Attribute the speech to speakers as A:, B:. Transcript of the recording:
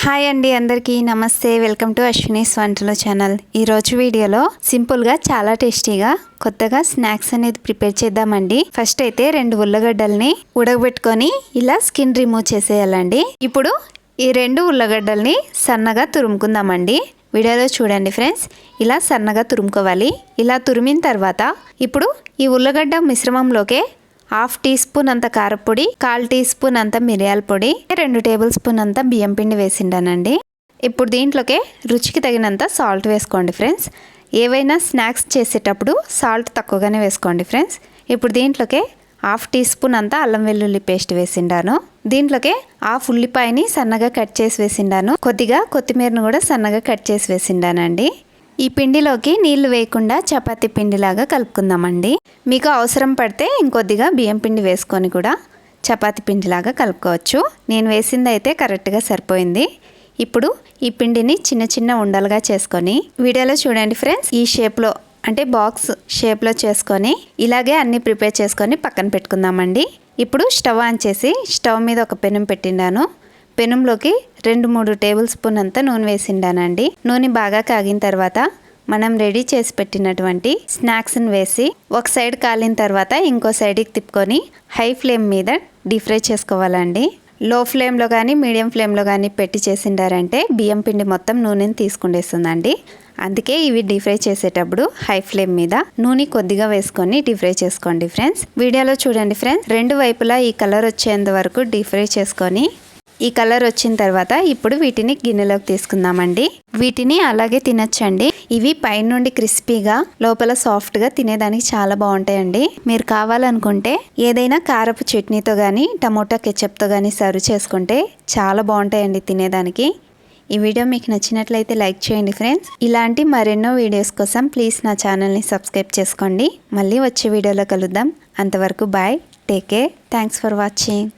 A: Hi అండి, అందరికీ నమస్తే. వెల్కమ్ టు అశ్వినీస్ వంటలు ఛానల్. ఈరోజు వీడియోలో సింపుల్గా చాలా టేస్టీగా కొత్తగా స్నాక్స్ అనేది ప్రిపేర్ చేద్దామండి. ఫస్ట్ అయితే 2 ఉల్లగడ్డల్ని ఉడకబెట్టుకొని ఇలా స్కిన్ రిమూవ్ చేసేయాలండి. ఇప్పుడు ఈ 2 ఉల్లగడ్డల్ని సన్నగా తురుముకుందామండి. వీడియోలో చూడండి ఫ్రెండ్స్, ఇలా సన్నగా తురుముకోవాలి. ఇలా తురిమిన తర్వాత ఇప్పుడు ఈ ఉల్లగడ్డ మిశ్రమంలోకే 1/2 టీ స్పూన్ అంత కారపొడి, 1/4 టీ స్పూన్ అంత మిరియాల పొడి, 2 టేబుల్ స్పూన్ అంత బియ్యం పిండి వేసిండానండి. ఇప్పుడు దీంట్లోకే రుచికి తగినంత సాల్ట్ వేసుకోండి ఫ్రెండ్స్. ఏవైనా స్నాక్స్ చేసేటప్పుడు సాల్ట్ తక్కువగానే వేసుకోండి ఫ్రెండ్స్. ఇప్పుడు దీంట్లోకే 1/2 టీ స్పూన్ అంత అల్లం వెల్లుల్లి పేస్ట్ వేసిండాను. దీంట్లోకే 1/2 ఉల్లిపాయని సన్నగా కట్ చేసి వేసిండాను. కొద్దిగా కొత్తిమీరను కూడా సన్నగా కట్ చేసి వేసిండానండి. ఈ పిండిలోకి నీళ్లు వేయకుండా చపాతీ పిండిలాగా కలుపుకుందామండి. మీకు అవసరం పడితే ఇంకొద్దిగా బియ్యం పిండి వేసుకొని కూడా చపాతీ పిండిలాగా కలుపుకోవచ్చు. నేను వేసింది అయితే కరెక్ట్గా సరిపోయింది. ఇప్పుడు ఈ పిండిని చిన్న చిన్న ఉండలుగా చేసుకొని వీడియోలో చూడండి ఫ్రెండ్స్, ఈ షేప్లో అంటే బాక్స్ షేప్లో చేసుకొని ఇలాగే అన్నీ ప్రిపేర్ చేసుకొని పక్కన పెట్టుకుందామండి. ఇప్పుడు స్టవ్ ఆన్ చేసి స్టవ్ మీద ఒక పెనం పెట్టిండాను. పెనంలోకి 2-3 టేబుల్ స్పూన్ అంతా నూనె వేసిండానండి. నూనె బాగా కాగిన తర్వాత మనం రెడీ చేసి పెట్టినటువంటి స్నాక్స్ని వేసి ఒక సైడ్ కాలిన తర్వాత ఇంకో సైడ్కి తిప్పుకొని హై ఫ్లేమ్ మీద డీప్ ఫ్రై చేసుకోవాలండి. లో ఫ్లేమ్లో కానీ మీడియం ఫ్లేమ్లో కానీ పెట్టి చేసిండారంటే బియ్యం పిండి మొత్తం నూనెని తీసుకుండేస్తుందండి. అందుకే ఇవి డీప్ ఫ్రై చేసేటప్పుడు హై ఫ్లేమ్ మీద నూనె కొద్దిగా వేసుకొని డీప్ ఫ్రై చేసుకోండి ఫ్రెండ్స్. వీడియోలో చూడండి ఫ్రెండ్స్, 2 వైపులా ఈ కలర్ వచ్చేంత వరకు డీప్ ఫ్రై చేసుకొని ఈ కలర్ వచ్చిన తర్వాత ఇప్పుడు వీటిని గిన్నెలోకి తీసుకుందామండి. వీటిని అలాగే తినొచ్చండి. ఇవి పైనుండి క్రిస్పీగా లోపల సాఫ్ట్గా తినేదానికి చాలా బాగుంటాయండి. మీరు కావాలనుకుంటే ఏదైనా కారపు చట్నీతో కానీ టమోటా కెచప్తో కానీ సర్వ్ చేసుకుంటే చాలా బాగుంటాయండి తినేదానికి. ఈ వీడియో మీకు నచ్చినట్లయితే లైక్ చేయండి ఫ్రెండ్స్. ఇలాంటి మరెన్నో వీడియోస్ కోసం ప్లీజ్ నా ఛానల్ని సబ్స్క్రైబ్ చేసుకోండి. మళ్ళీ వచ్చే వీడియోలో కలుద్దాం. అంతవరకు bye, take care, thanks for watching.